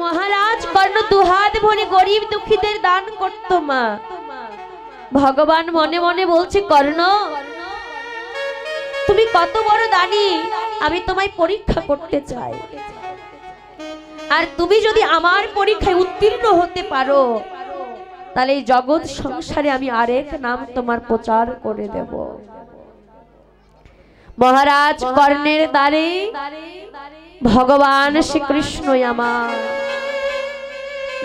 মহারাজ কর্ণ দুহাত ভরে গরিব দুঃখীদের দান করত মা। ভগবান মনে মনে বলছে, কর্ণ তুমি কত বড় দানী, আমি তোমায় পরীক্ষা করতে চাই। আর তুমি যদি আমার পরীক্ষায় উত্তীর্ণ হতে পারো, তাহলে এই জগৎ সংসারে আমি আরেক নাম তোমার প্রচার করে দেব। মহারাজ কর্ণের দ্বারে ভগবান শ্রীকৃষ্ণ আমার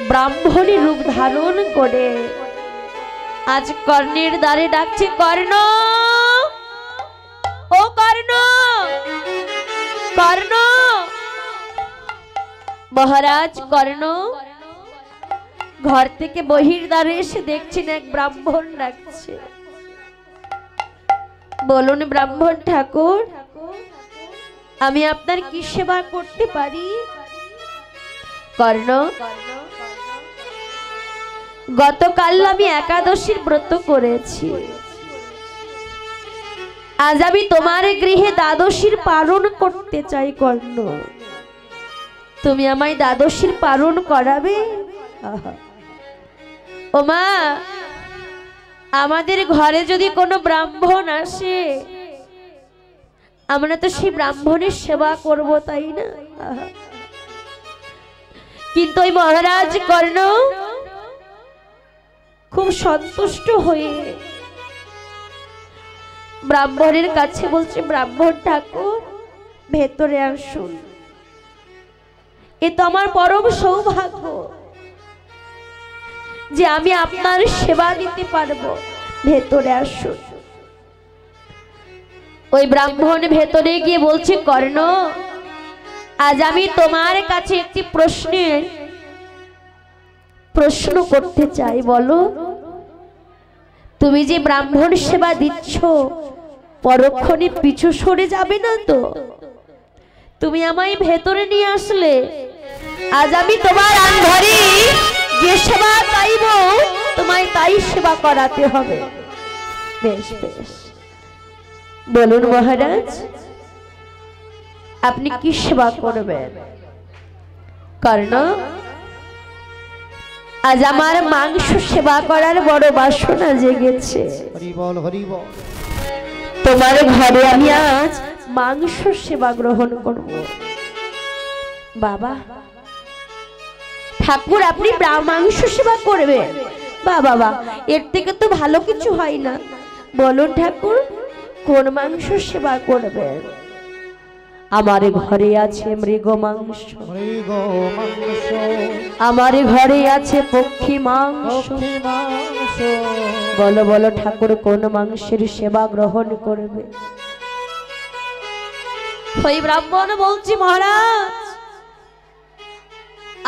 ব্রাহ্মণী রূপ ধারণ করে আজ কর্ণের দ্বারে ডাকছে, কর্ণ ও কর্ণ, কর্ণ। মহারাজ কর্ণ ঘর থেকে বহির দ্বারে এসে দেখছেন এক ব্রাহ্মণ ডাকছে। বলুন ব্রাহ্মণ ঠাকুর, আমি আপনার কি সেবা করতে পারি? কর্ণ, গতকাল আমি একাদশীর ব্রত করেছি, আজ আমি তোমার গৃহে দ্বাদশীর পালন করতে চাই। কর্ণ, তুমি আমায় দ্বাদশীর পালন করাবে? ও মা, আমাদের ঘরে যদি কোনো ব্রাহ্মণ আসে, আমরা তো সেই ব্রাহ্মণের সেবা করব, তাই না? কিন্তু ওই মহারাজ কর্ণ খুব সন্তুষ্ট হয়ে ব্রাহ্মণের কাছে বলছে, ব্রাহ্মণ ঠাকুর ভেতরে আসুন, এ তো আমার পরম সৌভাগ্য যে আমি আপনার সেবা দিতে পারবো, ভেতরে আসুন। ওই ব্রাহ্মণ ভেতরে গিয়ে বলছে, কর্ণ আজ আমি তোমার কাছে একটি প্রশ্ন করতে চাই, বলো তুমি যে ব্রাহ্মণ সেবা দিচ্ছ পরক্ষণে পিছু সরে যাবে না তো? তুমি আমায় ভেতরে নিয়ে আসলে আজ আমি তোমার ঘরে যে সেবা চাইব তোমায় তাই সেবা করাতে হবে। বেশ বেশ, বলুন মহারাজ আপনি কি সেবা করবেন? কর্ণ, আজ আমার মাংস সেবা করার বড় বাসনা জেগেছে। তোমার ঘরে আমি আজ মাংস সেবা গ্রহণ করব। বাবা ঠাকুর, আপনি মাংস সেবা করবেন? বাবা, এর থেকে তো ভালো কিছু হয় না। বলুন ঠাকুর কোন মাংস সেবা করবেন? আমার ঘরে আছে মৃগ মাংস, আমার ঘরে আছে পক্ষী মাংস। বলো বলো ঠাকুর কোন মাংসের সেবা গ্রহণ করবে? ওই ব্রাহ্মণ বলছি, মহারাজ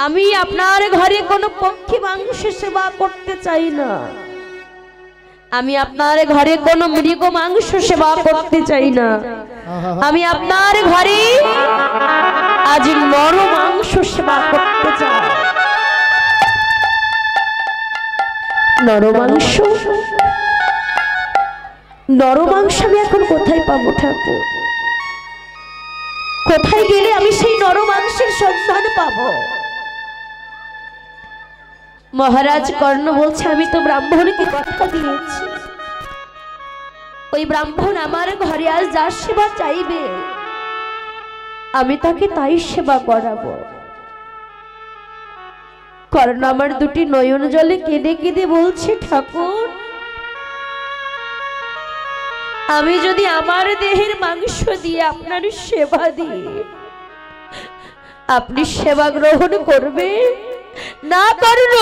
আমি আপনার ঘরে কোনো পক্ষী মাংস সেবা করতে চাই না, আমি আপনার ঘরে কোনো মৃগ মাংস সেবা করতে চাই না, আমি আপনার ঘরে আজ নর মাংস সেবা করতে চাই। নর মাংস? নর মাংস আমি এখন কোথায় পাবো ঠাকুর? কোথায় গেলে আমি সেই নর মাংসের সন্ধান পাবো? মহারাজ কর্ণ বলছে, আমি তো ব্রাহ্মণকে কথা দিয়েছি, ওই ব্রাহ্মণ আমার ঘরে আজ যার সেবা চাইবে আমি তাকে তাই সেবা করাবো। কর্ণ আমার দুটি নয়ন জলে কেঁদে কেঁদে বলছে, ঠাকুর আমি যদি আমার দেহের মাংস দিয়ে আপনার সেবা দিই আপনি সেবা গ্রহণ করবে না? কর্ণ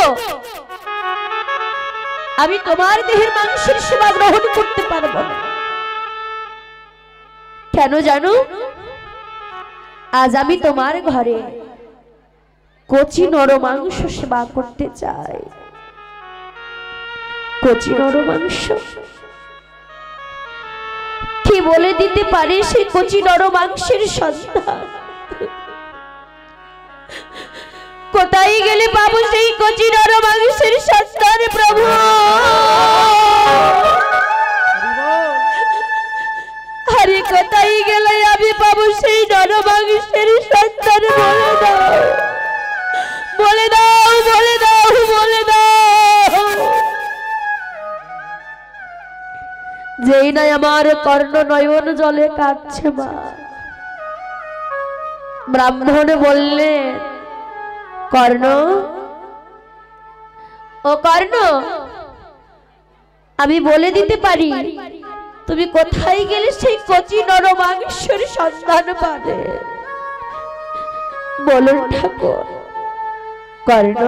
আমি তোমার দেহের মাংসের সেবা গ্রহণ করতে পারবো না। কেন জানো? আজ আমি তোমার ঘরে কচি নর মাংস সেবা করতে চাই। কচি নর মাংস কি বলে দিতে পারে সেই কচি নর মাংসের সন্ধান? কোথায় গেলে পাবো সেই কচি নর মাংসের সন্ধান প্রভু? আরে কোথায় গেলে আমি পাবো সেই নর মাংসের সন্ধান? বলে দাও আমার কর্ণ নয়ন জলে কাঁদছে মা। ব্রাহ্মণ বললেন, কর্ণ, ও কর্ণ, আমি বলে দিতে পারি তুমি কোথায় গেলে সেই কচি নরমাংসের সন্ধান পাবে। বলুন ঠাকুর। কর্ণ,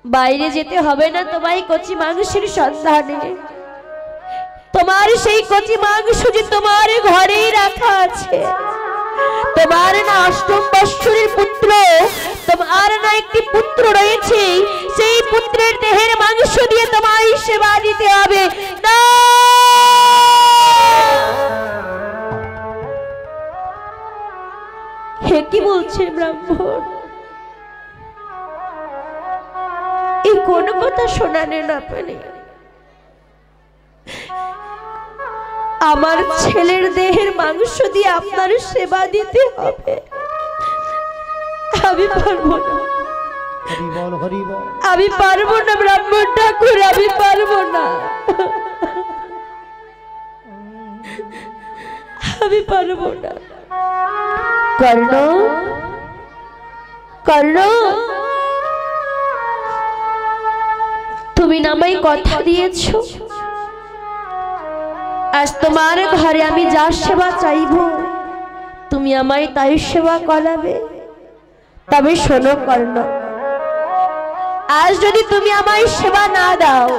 বাইরে যেতে হবে না তোমায় কচি মাংসের সন্ধানে। তোমার সেই কচি মাংস যে তোমার ঘরেই রাখা আছে। তোমার না অষ্টম বৎসরের পুত্র, তোমার না একটি পুত্র রয়েছে, সেই পুত্রের দেহের মাংস দিয়ে তোমায় সেবা দিতে হবে। না, হে কি বলছে ব্রাহ্মণ? এই কোন কথা শোনানে না পেলে আমার ছেলের দেহের মাংস দিয়ে আপনার সেবা দিতে হবে? আমি পারবো না, আমি পারবো না ব্রাহ্মণ ঠাকুর, আমি পারবো না, আমি পারবো না। কর্ণ, কর্ণ, তুমি না আমায় কথা দিয়েছো আজ তোমার ঘরে আমি যার সেবা চাইব তুমি আমায় তাই সেবা করাবে। তবে শোনো কর্ণ, আজ যদি তুমি আমায় সেবা না দাও,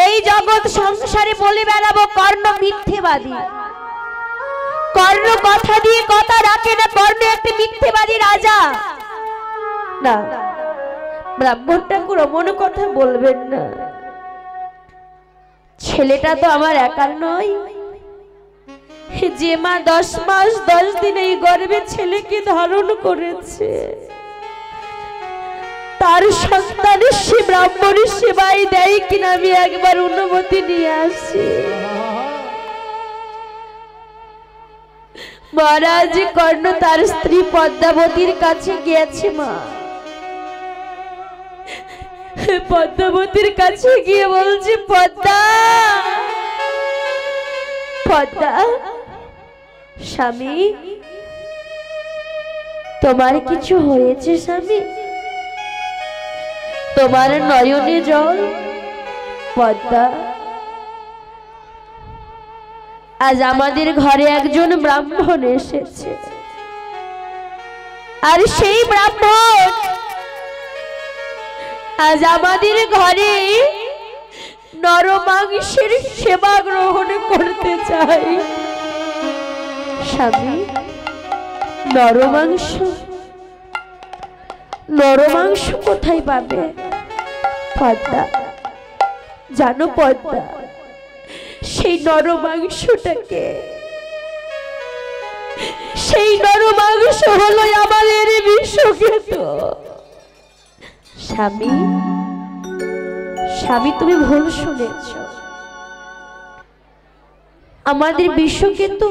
এই জগৎ সংসারে বলে বেড়াবো কর্ণ মিথ্যেবাদী। কর্ণ কথা দিয়ে কথা রাখে না, কর্ণ একটি মিথ্যেবাদী রাজা। না ব্রাহ্মণ ঠাকুর অমন কথা বলবেন না। ছেলেটা তো আমার একার নয়, যে মা 10 মাস 10 দিন এই গর্ভে ছেলেকে ধারণ করেছে, তার সন্তানের সে ব্রাহ্মণের সেবাই দেয় কিনা আমি একবার অনুমতি নিয়ে আসি। মহারাজ কর্ণ তার স্ত্রী পদ্মাবতীর কাছে গিয়েছে মা। পদ্মাবতীর কাছে গিয়ে বলছে, পদ্মা, পদ্মা, স্বামী তোমার কিছু হয়েছে স্বামী? তোমার নয়নে জল? পদ্মা, আজ আমাদের ঘরে একজন ব্রাহ্মণ এসেছে, আর সেই ব্রাহ্মণ আজ আমাদের ঘরে নরমাংসের সেবা গ্রহণ করতে চাই। স্বামী, নরমাংস? নরমাংস কোথায় পাবে? পদ্মা, জানো পদ্মা, সেই নরমাংসটাকে, সেই নরমাংস হলো আমাদের বিশ্বক্ষেত। স্বামী, স্বামী তুমি ভুল শুনেছ। আমাদের বিশ্বক্ষেত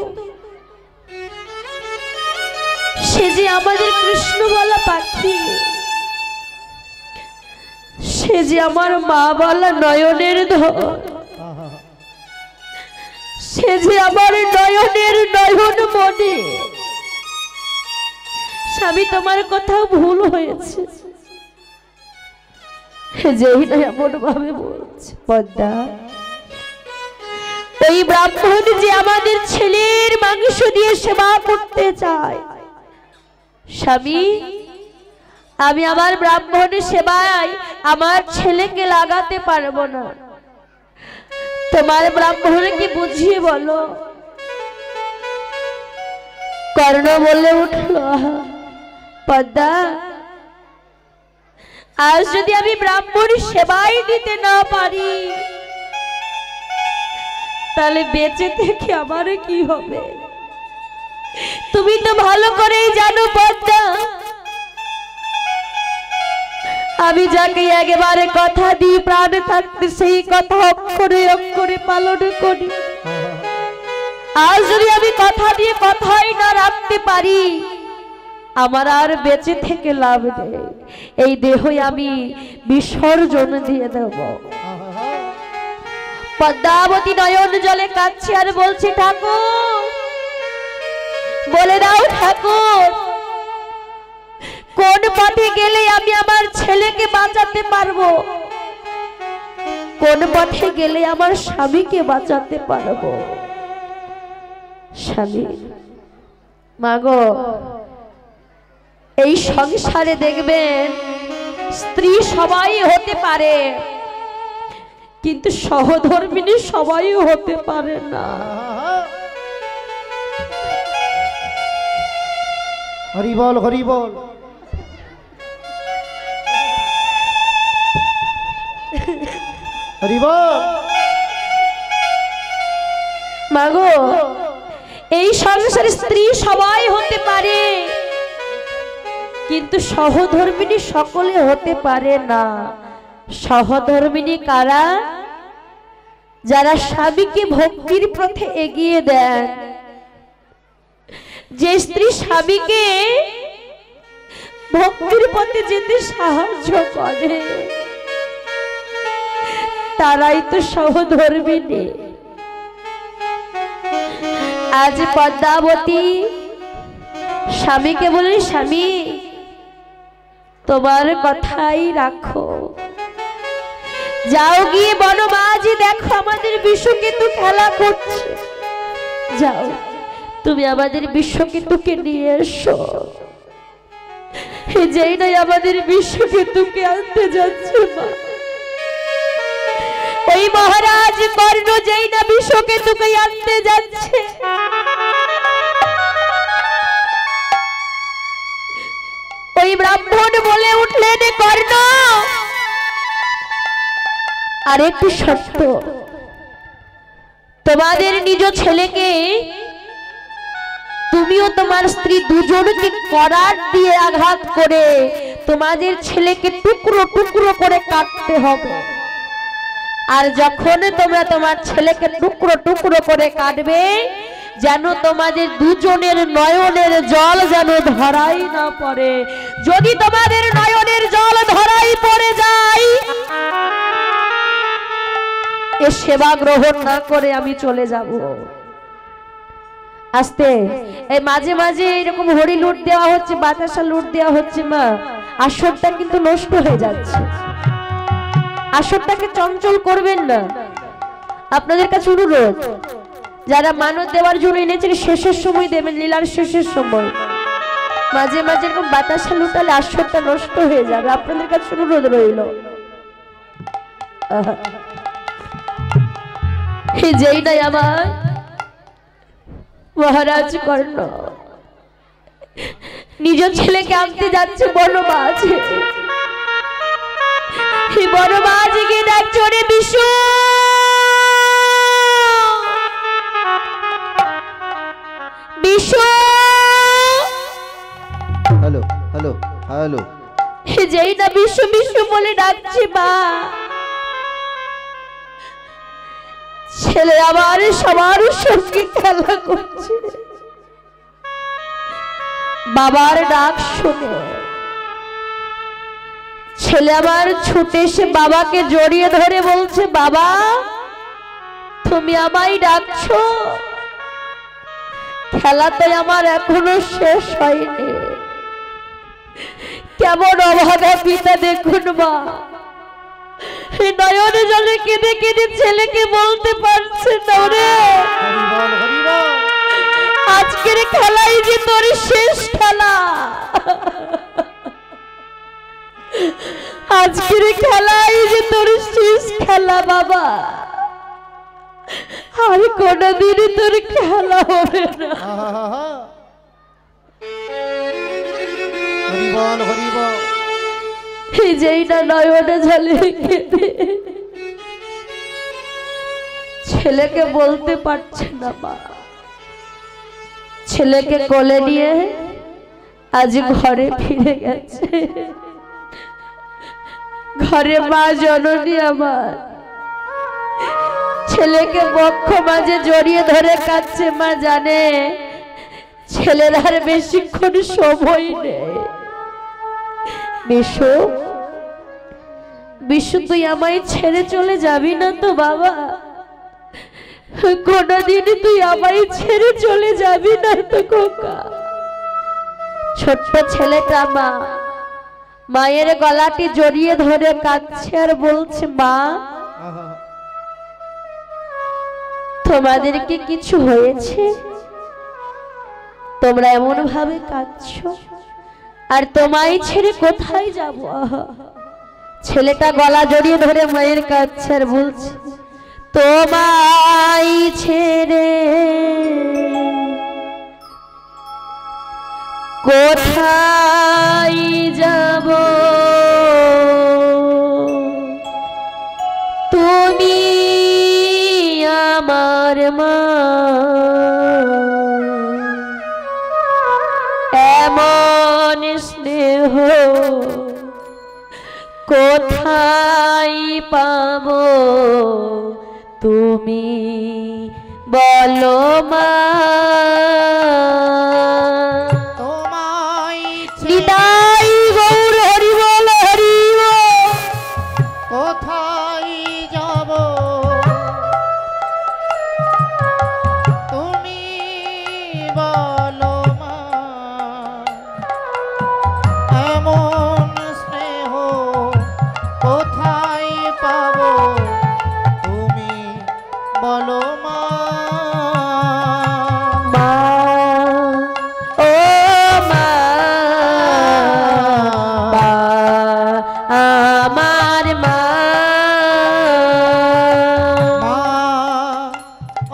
সে যে আমাদের কৃষ্ণ বলা পাখি, সে যে আমার মা বলা নয়নের ধন, সে যে আমার নয়নের নয়ন মনে। স্বামী তোমার কোথাও ভুল হয়েছে, যেই না এমন ভাবে বলছে। পদ্মা, ওই ব্রাহ্মণ যে আমাদের ছেলের মাংস দিয়ে সেবা করতে চায়, স্বামী আমি আমার ব্রাহ্মণের সেবায় আমার ছেলেকে লাগাতে পারবো না। তোমার ব্রাহ্মণকে বুঝিয়ে বলো। কর্ণ বলে উঠল, পদ্মা, আজ যদি আমি ব্রাহ্মণ সেবাই দিতে না পারি, তাহলে বেঁচে থেকে আমার কি হবে? তুমি তো ভালো করেই জানো পদ্মা, আমি যাকে একেবারে কথা দিই প্রাণ থাকতে সেই কথা অক্ষরে অক্ষরে পালন করি। আজ যদি আমি কথা দিয়ে কথাই না রাখতে পারি, আমার আর বেঁচে থেকে লাভ নেই। এই দেহই আমি বিসর্জন দিয়ে দেব। পদ্মাবতী নয়ন জলে কাঁদছে আর বলছে, ঠাকুর বলে দাও ঠাকুর, কোন পথে গেলে আমি আমার ছেলেকে বাঁচাতে পারবো, কোন পথে গেলে আমার স্বামীকে বাঁচাতে পারবো। স্বামী, মাগো, এই সংসারে দেখবেন স্ত্রী সবাই হতে পারে, কিন্তু সহধর্মিণী সবাই হতে পারে না। হরি বল, হরি বল। হরি বল। মাগো, এই সংসারে স্ত্রী সবাই হতে পারে, কিন্তু সহধর্মিণী সকলে হতে পারে না। সহধর্মিণী কারা? যারা স্বামীকে ভক্তির পথে এগিয়ে দেন। যে স্ত্রী স্বামীকে ভক্তির পথে যেতে সাহায্য করে, তারাই তো সহধর্মিণী। আজ পদ্মাবতী স্বামীকে বলে, স্বামী তোমার কথাই রাখো, যাও গিয়ে বনমাঝি দেখো আমাদের বিশ্বকেতু খেলা করছে, যাও তুমি আমাদের বিশ্বকেতুকে নিয়ে এসো। যেই নাই আমাদের বিশ্বকেতুকে আনতে যাচ্ছে মা, ওই মহারাজ কর্ণ যেই না বিশ্বকেতুকে আনতে যাচ্ছে, ওই ব্রাহ্মণ বলে উঠলেন, কর্ণ আরেকটু শর্ত, তোমাদের নিজ ছেলেকে তুমিও তোমার স্ত্রী দুজনকে করার দিয়ে আঘাত করে তোমাদের ছেলেকে টুকরো টুকরো করে কাটতে হবে। আর যখন তোমরা তোমার ছেলেকে টুকরো টুকরো করে কাটবে, যেন তোমাদের দুজনের নয়নের জল যেন ধরাই না পড়ে। যদি তোমাদের নয়নের জল ধরাই পড়ে যায়, এ সেবা গ্রহণ না করে আমি চলে যাব। আস্তে, এই মাঝে মাঝে এরকম হরি লুট দেওয়া হচ্ছে, বাতাসা লুট দেওয়া হচ্ছে মা, আসরটা কিন্তু নষ্ট হয়ে যাচ্ছে। আসরটাকে চঞ্চল করবেন না। আপনাদের কাছে অনুরোধ, যারা মানত দেওয়ার জন্য এনেছেন শেষের সময় দেবেন, লীলার শেষের সময়। মাঝে মাঝে এরকম বাতাসা লুটালে আসরটা নষ্ট হয়ে যাবে। আপনাদের কাছে অনুরোধ রইল। যেই নাই আমার মহারাজ কর্ণ নিজ ছেলেকে আনতে যাচ্ছে বনমাঝে, বনমাঝে গিয়ে দেখছে ওরে Bishu, Bishu, hello hello hello, যেই না বিশু বিশু বলে ডাকছে মা, ছেলে আমার সবার সঙ্গে খেলা করছে। বাবার ডাক শুনে ছেলে আমার ছুটে এসে বাবাকে জড়িয়ে ধরে বলছে, বাবা তুমি আমায় ডাকছো? খেলা তো আমার এখনো শেষ হয়নি। কেমন অভাগা পিতা দেখুন মা, নয়নে জলে কেঁদে কেঁদে ছেলেকে বলতে পারছে না, রে আজকের খেলাই যে তোর শেষ খেলা, আজকের খেলাই যে তোর শেষ খেলা বাবা, আর কোনদিন তোর খেলা হবে না। হরিবল হরিবল। যেই না নয়নে জলে কেঁদে ছেলেকে বলতে পারছে না মা, ছেলেকে কোলে নিয়ে আজ ঘরে ফিরে গেছে। ঘরে মা জননী আমার ছেলেকে বক্ষ মাঝে জড়িয়ে ধরে কাঁদছে। মা জানে ছেলের আর বেশিক্ষণ সময় নেই। বিশু, বিশু তুই আমায় ছেড়ে চলে যাবি না তো বাবা? কোনদিন তুই আমায় ছেড়ে চলে যাবি না তো খোকা। ছোট্ট ছেলেটা মায়ের গলাটি জড়িয়ে ধরে কাঁদছে আর বলছে, মা তোমাদের কি কিছু হয়েছে? তোমরা এমন ভাবে কাঁদছো, আর তোমায় ছেড়ে কোথায় যাব? ছেলেটা গলা জড়িয়ে ধরে মায়ের কাছে আর বলছে, তোমায় ছেড়ে কোথায় যাব? তুমি আমার মা, এমন স্নেহ কোথায় পাবো তুমি বলো মা? তোমায় নিতাই গৌর হরি বল হরি বল। কোথায় যাব তুমি বলো মা? এমন স্নেহ কোথায় পাবো তুমি বলো মা? মা ও মা, মা আমার মা। মা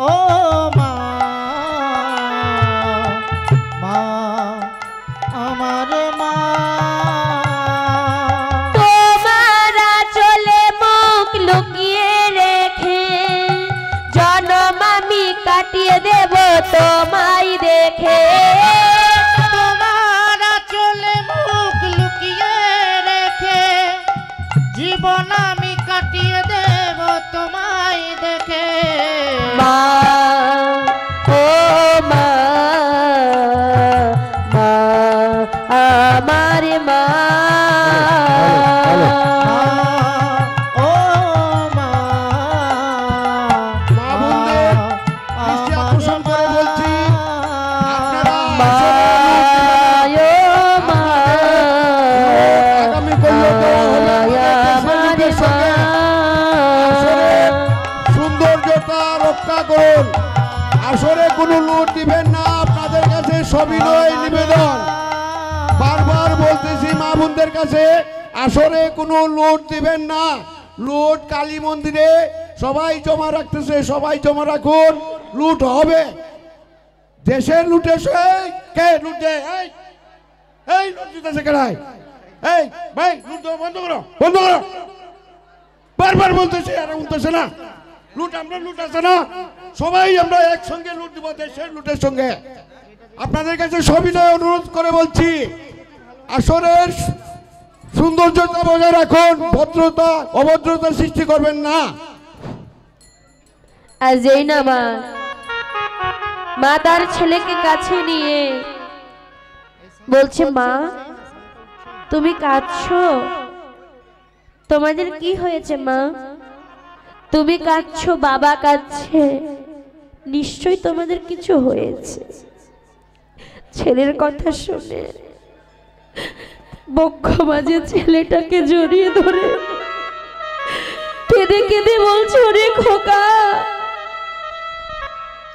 ও মা, মা আমার মা। তোমার চলে মুখ লুকিয়ে রেখে জনম আমি কাটিয়ে দেব তোমায় দেখে। তোমার চলে মুখ লুকিয়ে রেখে জীবন আমি কাটিয়ে দেব তোমায় দেখে। মা ও মা, মা আমার মা। ও মা, মা বোনদের দৃষ্টি আকর্ষণ করে বলছি, আপনারা মা ও মা, আগামী করলে দেওয়া হবে আমাদের সঙ্গে আসরের সৌন্দর্যতা রক্ষা করুন। আসরে কোনো লুট দিবেন না, আপনাদের কাছে সবিনয় নিবেদন। বারবার বলতেছি মা বোনদের কাছে, আসরে কোনো লুট দিবেন না। লুট কালী মন্দিরে সবাই জমা রাখতেছে, সবাই জমা রাখুন, লুট হবে। দেশের লুটে কে লুট দেয়? এই লুট দিতেছে কেনায়? এই ভাই লুট দেওয়া বন্ধ করো, বন্ধ করো। বারবার বলতেছি আর উঠতেছে না। লুট আমরা লুট আছে না, সবাই আমরা একসঙ্গে লুট দিব দেশের লুটের সঙ্গে। আপনাদের কাছে সবিনয় অনুরোধ করে বলছি, আসরের সৌন্দর্যতা বজায় রাখুন, ভদ্রতা অভদ্রতা সৃষ্টি করবেন না। আর যেই না মা তার ছেলেকে কাছে নিয়ে বলছে, মা তুমি কাঁদছো? তোমাদের কি হয়েছে মা? তুমি কাঁদছো, বাবা কাঁদছে, নিশ্চয়ই তোমাদের কিছু হয়েছে। ছেলের কথা শুনে বক্ষ মাঝে ছেলেটাকে জড়িয়ে ধরে কেঁদে কেঁদে বলছে, ওরে খোকা।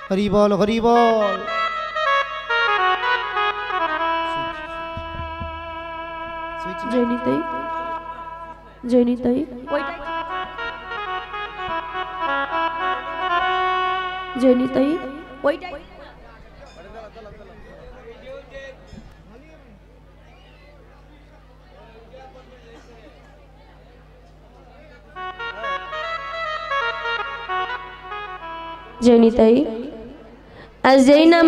হরি বল হরি বল। জয়নিতাই, জয়নিতাই, জয়নিতাই, ওইটাই জয়নিতাই। আর যেই না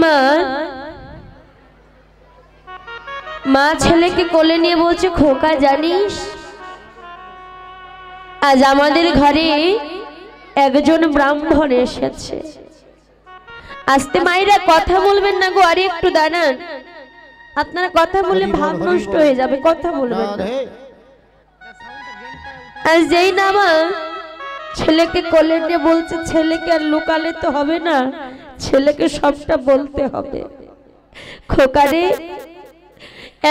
মা ছেলেকে কোলে নিয়ে বলছে, খোকা জানিস আজ আমাদের ঘরে একজন ব্রাহ্মণ এসেছে। আস্তে মায়েরা কথা বলবেন না গো, আরে একটু দাঁড়ান। আপনারা কথা বললে ভাব নষ্ট হয়ে যাবে, কথা বলবেন না। আর যেই না ছেলেকে কোলে নিয়ে বলছে ছেলেকে আর লুকালে তো হবে না, ছেলেকে সবটা বলতে হবে। খোকারে,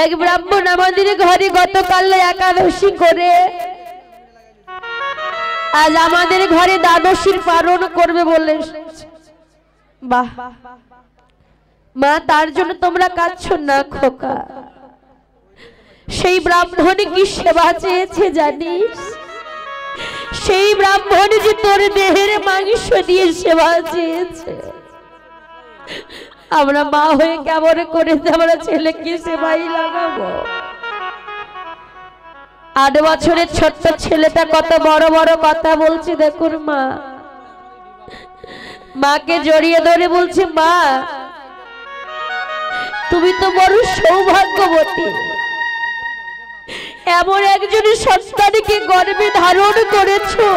এক ব্রাহ্মণ আমাদের ঘরে গতকাল একাদশী করে আজ আমাদের ঘরে দ্বাদশীর পালন করবে বলে এসেছে। বাহ মা, তার জন্য তোমরা কাঁদছো না খোকা। সেই ব্রাহ্মণে কি সেবা চেয়েছে জানিস? সেই ব্রাহ্মণ যে তোর দেহের মাংস দিয়ে সেবা চেয়েছে। আমরা মা হয়ে কেমন করে আমরা ছেলেকে সেবাই লাগাবো? 8 বছরের ছোট্ট ছেলেটা কত বড় বড় কথা বলছে দেখুন মা। মাকে জড়িয়ে ধরে বলছে, মা তুমি তো বড় সৌভাগ্যবতী, এমন একজন সন্তানকে গর্ভে ধারণ করেছো,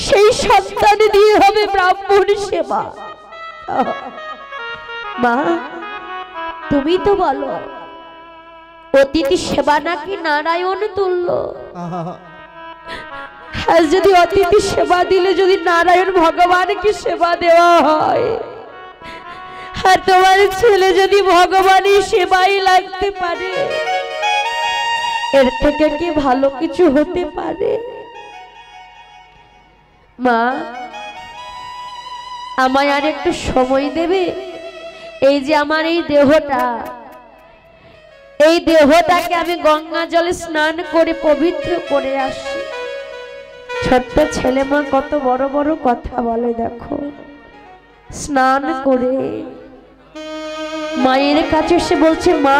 সেই সন্তান দিয়ে হবে ব্রাহ্মণ সেবা। মা তুমি তো বলো অতিথি সেবা নাকি নারায়ণ তুল্য। আজ যদি অতিথি সেবা দিলে যদি নারায়ণ ভগবানকে সেবা দেওয়া হয়, আর তোমার ছেলে যদি ভগবানের সেবাই লাগতে পারে, এর থেকে কি ভালো কিছু হতে পারে? মা আমায় আর একটু সময় দেবে? এই যে আমার এই দেহটা, এই দেহটাকে আমি গঙ্গা জলে স্নান করে পবিত্র করে আসি। ছোট্ট ছেলে মা কত বড় বড় কথা বলে দেখো। স্নান করে মায়ের কাছে এসে বলছে, মা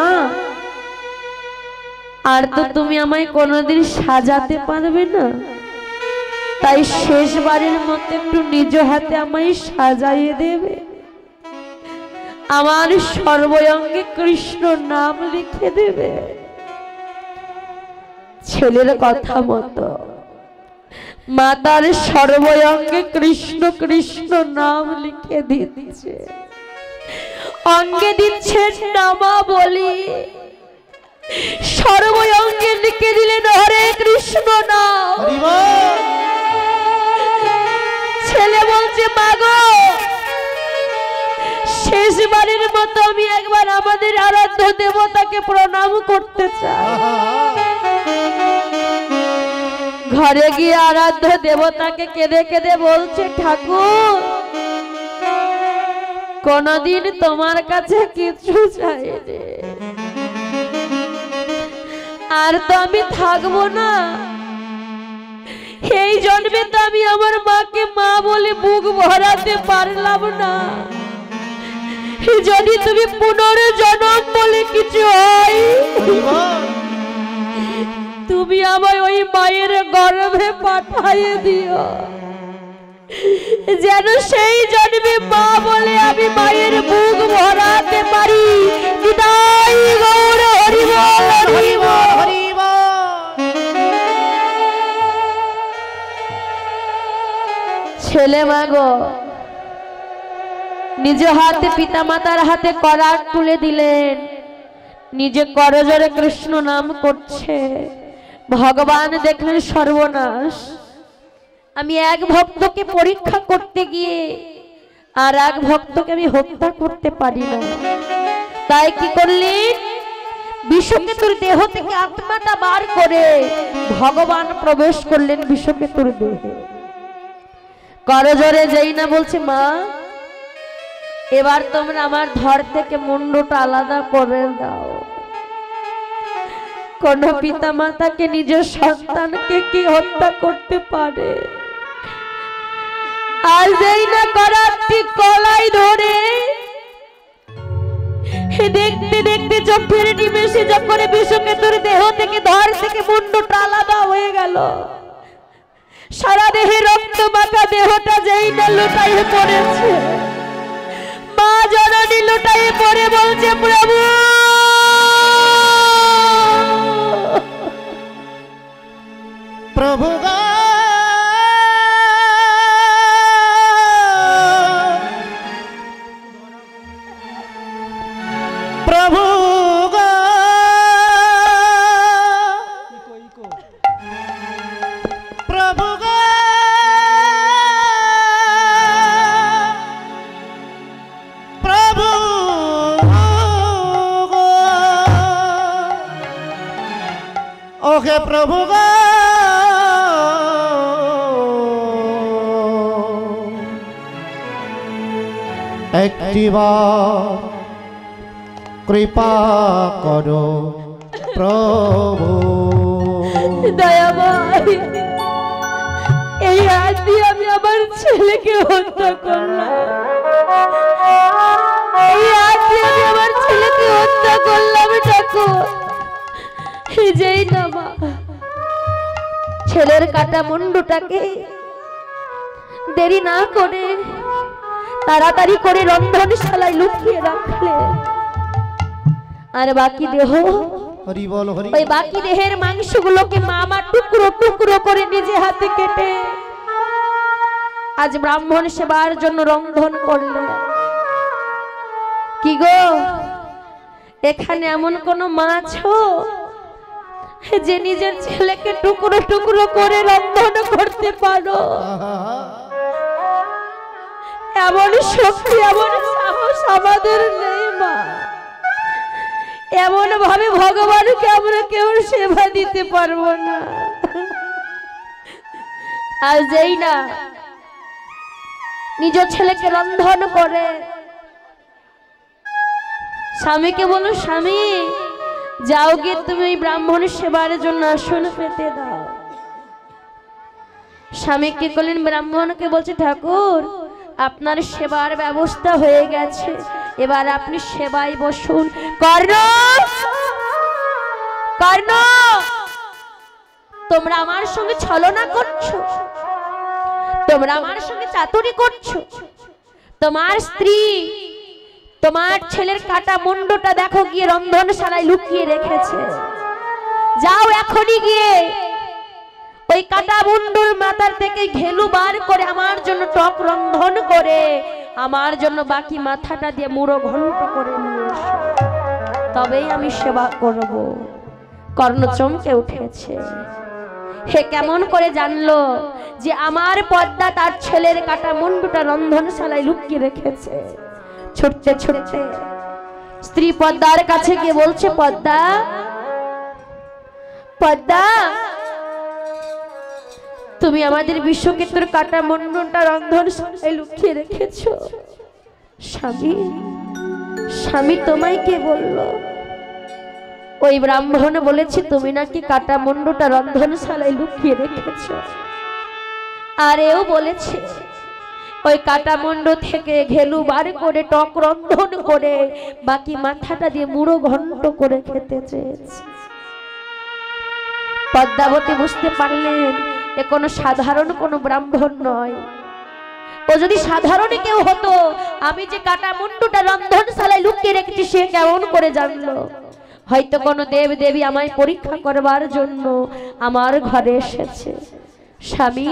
আর তো তুমি আমায় কোনোদিন সাজাতে পারবে না, তাই শেষবারের মতো একটু নিজ হাতে আমায় সাজাইয়ে দেবে, আমার সর্বঙ্গে কৃষ্ণ নাম লিখে দেবে। ছেলের কথা মতো মা তার সর্বঙ্গে কৃষ্ণ কৃষ্ণ নাম লিখে দিচ্ছে। অঙ্গে দিচ্ছেন নামা বলি, সর্বঙ্গে লিখে দিলেন হরে কৃষ্ণ নাম। ছেলে বলছে, মা গো শেষবারের মতো আমি একবার আমাদের আরাধ্য দেবতাকে প্রণাম করতে চাই। ঘরে গিয়ে আরাধ্য দেবতাকে কেঁদে কেঁদে বলছে, ঠাকুর কোনদিন তোমার কাছে কিছু চাইনি, আর তো আমি থাকবো না। এই জন্মে তো আমি আমার মাকে মা বলে বুক ভরাতে পারলাম না। যদি তুমি পুনর্জন্ম বলে কিছু হয়, তুমি আমায় ওই মায়ের গর্ভে পাঠিয়ে দিও, যেন সেই জন্মে মা বলে আমি মায়ের বুক ভরাতে পারি। বিদায় গৌর হরি বল হরি বল হরি বল। ছেলে মাগো নিজ হাতে পিতামাতার হাতে করাত তুলে দিলেন, নিজে করজোরে কৃষ্ণ নাম করছে। ভগবান দেখলেন সর্বনাশ, আমি এক ভক্তকে পরীক্ষা করতে গিয়ে আর এক ভক্তকে আমি হত্যা করতে পারি না। তাই কি করলেন, বিষকেতুর দেহ থেকে আত্মাটা বার করে ভগবান প্রবেশ করলেন বিষকেতুর দেহে। করজোরে যেই না বলছে, মা এবার তোমরা আমার ধর থেকে মুন্ডটা আলাদা করে দাও। কোন পিতা মাতাকে নিজের সন্তানকে কি হত্যা করতে পারে? আর যেই না করারটি কলাই ধরে দেখতে দেখতে চোখের নিমেষে যখন বিষকেতুর দেহ থেকে ধর থেকে মুন্ডটা আলাদা হয়ে গেল, সারা দেহে রক্ত মাখা দেহটা যেই না লুটাইয়ে পড়েছে। মা জননী লুটাইয়ে পড়ে বলছে, প্রভু প্রভু গো প্রভু গো প্রভু ওহে প্রভু গো একটিবার কৃপা করো প্রভু। দয়াময়, এই হাত দিয়ে আমি আমার ছেলেকে হত্যা করলাম, এই হাত দিয়ে আমি আমার ছেলেকে হত্যা করলাম ঠাকুর। যেই না মা ছেলের কাটা মুন্ডুটাকে দেরি না করে তাড়াতাড়ি করে রন্ধনশালায় লুকিয়ে রাখলে, আর বাকি দেহ হরি বল হরি। ওই বাকি দেহের মাংসগুলোকে মামা টুকরো টুকরো করে নিজে হাতে কেটে আজ ব্রাহ্মণ সেবার জন্য রন্ধন করলে। কি গো, এখানে এমন কোন মা আছো যে নিজের ছেলেকে টুকরো টুকরো করে রন্ধন করতে পারো? এমন শক্তি এমন সাহস আমাদের নেই মা। এমন ভাবে ভগবানকে আমরা কেউ সেবা দিতে পারবো না। আর যেই না নিজ ছেলেকে রন্ধন করে স্বামীকে বলো, স্বামী যাও গিয়ে তুমি ওই ব্রাহ্মণ সেবার জন্য আসন পেতে দাও। স্বামী কি করলেন, ব্রাহ্মণকে বলছে, ঠাকুর আপনার সেবার ব্যবস্থা হয়ে গেছে, এবার আপনি সেবায় বসুন। কর্ণ, কর্ণ, তোমরা আমার সঙ্গে ছলনা করছো, তোমরা আমার সঙ্গে চাতুরি করছো। তোমার স্ত্রী তোমার ছেলের কাটা মুন্ডটা দেখো গিয়ে রন্ধনশালায় লুকিয়ে রেখেছে। যাও এখনই গিয়ে ওই কাটা মুন্ডুর মাথার থেকে ঘেলু বার করে আমার জন্য টক রন্ধন করে আমার জন্য বাকি মাথাটা দিয়ে মুড়ো ঘন্ট করে নিয়ে এসো, তবেই আমি সেবা করব। কর্ণ চমকে উঠেছে। হে কেমন করে জানলো যে আমার পদ্মা তার ছেলের কাটা মুন্ডুটা রন্ধনশালায় লুকিয়ে রেখেছে? ছুটতে ছুটতে স্ত্রী পদ্মার কাছে গিয়ে বলছে, পদ্মা, পদ্মা, তুমি আমাদের বিশ্বক্ষেত্র কাটা মুন্ডুটা রন্ধনশালায় লুকিয়ে রেখেছো। স্বামী, স্বামী তোমায় কে বললো? ওই ব্রাহ্মণ বলেছে তুমি নাকি কাটা মুন্ডুটা রন্ধনশালায় লুকিয়ে রেখেছো। আর এও বলেছে ওই কাটা মুন্ডু থেকে ঘেলু বার করে টক রন্ধন করে বাকি মাথাটা দিয়ে মুড়ো ঘন্ট করে খেতে চেয়েছে। পদ্মাবতী বুঝতে পারলেন এ কোনো সাধারণ কোনো ব্রাহ্মণ নয়। ও যদি সাধারণ কেউ হতো, আমি যে কাটা মুন্ডুটা রন্ধনশালায় লুকিয়ে রেখেছি সে কেমন করে জানলো? হয়তো কোনো দেব দেবী আমায় পরীক্ষা করবার জন্য আমার ঘরে এসেছে। স্বামী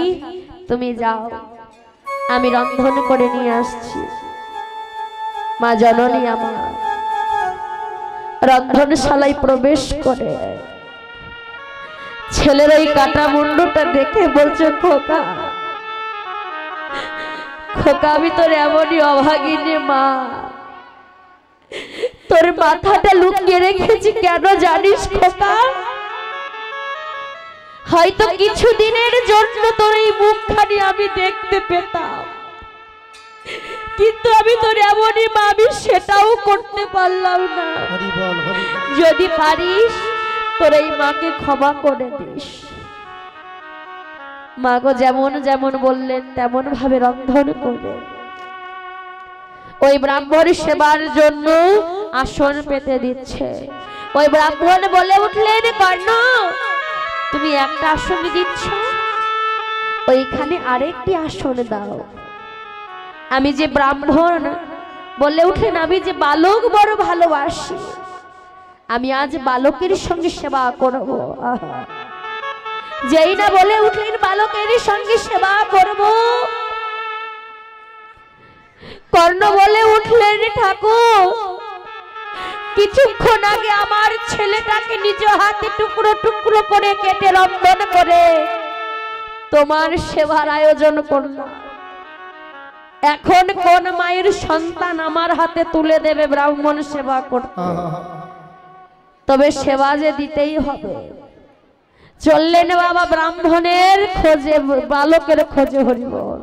তুমি যাও, আমি রন্ধন করে নিয়ে আসছি। মা জননী আমার রন্ধনশালায় প্রবেশ করে ছেলের ওই কাটা মুন্ডুটা দেখে বলছে, খোকা, খোকা, আমি তোর এমনই অভাগিনী মা, তোর মাথাটা লুকিয়ে রেখেছি কেন জানিস খোকা? হয়তো কিছুদিনের জন্য তোর এই মুখখানি আমি দেখতে পেতাম, কিন্তু আমি তোর এমনই মা, আমি সেটাও করতে পারলাম না। যদি পারিস তোর এই মাকে ক্ষমা করে দিস। মা গো যেমন যেমন বললেন তেমন ভাবে রন্ধন করে ওই ব্রাহ্মণ সেবার জন্য আসন পেতে দিচ্ছে। ওই ব্রাহ্মণ বলে উঠলেন, কর্ণ তুমি একটা আসন দিচ্ছ, ওইখানে আরেকটি আসন দাও। আমি যে ব্রাহ্মণ, বলে উঠলেন, আমি যে বালক বড় ভালোবাসি, আমি আজ বালকের সঙ্গে সেবা করব। যেই না বলে উঠলেন বালকের সঙ্গে সেবা করব, কর্ণ বলে উঠলেন, ঠাকুর কিছুক্ষণ আগে আমার ছেলেটাকে নিজ হাতে টুকরো টুকরো করে কেটে রন্ধন করে তোমার সেবার আয়োজন করলাম। এখন কোন মায়ের সন্তান আমার হাতে তুলে দেবে ব্রাহ্মণ সেবা করতে? তবে সেবা যে দিতেই হবে। চললেন বাবা ব্রাহ্মণের খোঁজে, বালকের খোঁজে। হরি বল।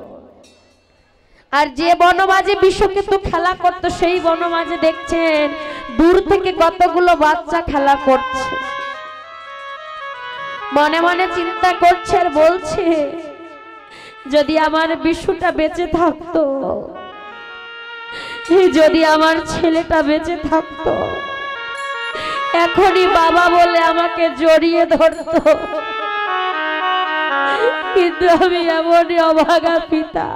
আর যে বনমাঝে বিশ্বকেতু খেলা করতো সেই বনমাঝে দেখছেন দূর থেকে কতগুলো বাচ্চা খেলা করছে। মনে মনে চিন্তা করছে আর বলছে, যদি আমার বিশুটা বেঁচে থাকতো, যদি আমার ছেলেটা বেঁচে থাকতো, এখনই বাবা বলে আমাকে জড়িয়ে ধরতো। কিন্তু আমি এমনই অভাগা পিতা,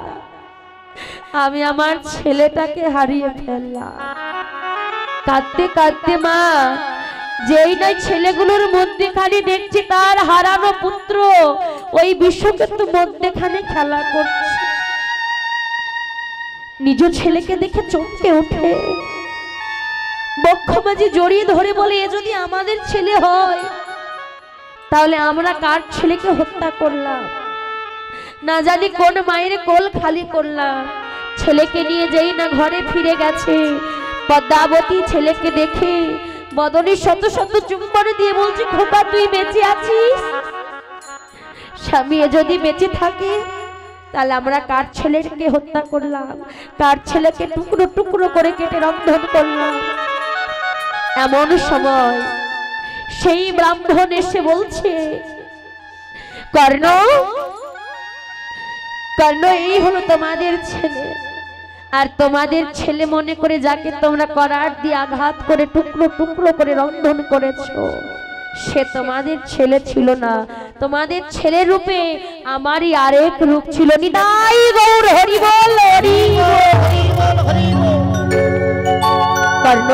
আমি আমার ছেলেটাকে হারিয়ে ফেললাম। কাঁদতে কাঁদতে মা যেই নয় ছেলেগুলোর মধ্যেখানে দেখছি তার হারানো পুত্র ওই বিশ্বকেতু মধ্যেখানে খেলা করছে। নিজ ছেলেকে দেখে চমকে ওঠে, বক্ষমাঝি জড়িয়ে ধরে বলে, এ যদি আমাদের ছেলে হয় তাহলে আমরা কার ছেলেকে হত্যা করলাম, না জানি কোন মায়ের কোল খালি করলাম। ছেলেকে নিয়ে যেই না ঘরে ফিরে গেছে, পদ্মাবতী ছেলেকে দেখে বদনে শত শত চুম্বন দিয়ে বলছে, খোকা তুই বেঁচে আছিস? স্বামী যদি বেঁচে থাকে তাহলে আমরা কার ছেলেকে হত্যা করলাম, কার ছেলেকে টুকরো টুকরো করে কেটে রন্ধন করলাম। এমন সময় সেই ব্রাহ্মণ এসে বলছে, কর্ণ, কর্ণ এই হলো তোমাদের ছেলে। আর তোমাদের ছেলে মনে করে যাকে তোমরা করার দিয়ে আঘাত করে টুকরো টুকরো করে রন্ধন করেছো, সে তোমাদের ছেলে ছিল না। তোমাদের ছেলে রূপে আমারই আরেক রূপ ছিল। নিতাই গৌর হরি বল, হরি বল। কর্ণ,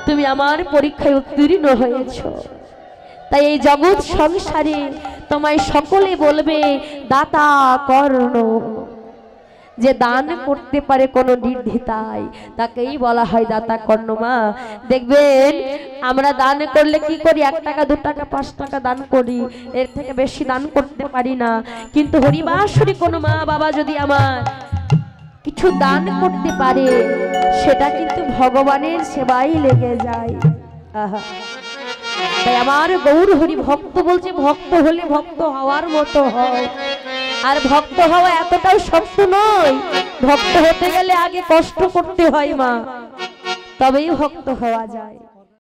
তুমি আমার পরীক্ষায় উত্তীর্ণ হয়েছো, তাই এই জগৎ সংসারে তোমায় সকলে বলবে দাতা কর্ণ। যে দান করতে পারে কোনো নির্দ্বিধায় তাকেই বলা হয় দাতা কর্ণ। মা দেখবেন আমরা দান করলে কি করি, 1 টাকা 2 টাকা 5 টাকা দান করি, এর থেকে বেশি দান করতে পারি না। কিন্তু হরিবাসরী কোনো মা বাবা যদি আমার কিছু দান করতে পারে, সেটা কিন্তু ভগবানের সেবাই লেগে যায়। আহা, তাই আমার গৌর হরি ভক্ত বলছে, ভক্ত হলে ভক্ত হওয়ার মতো হয়। আর ভক্ত হওয়া এতটাও শক্ত নয়, ভক্ত হতে গেলে আগে কষ্ট করতে হয় মা, তবেই ভক্ত হওয়া যায়।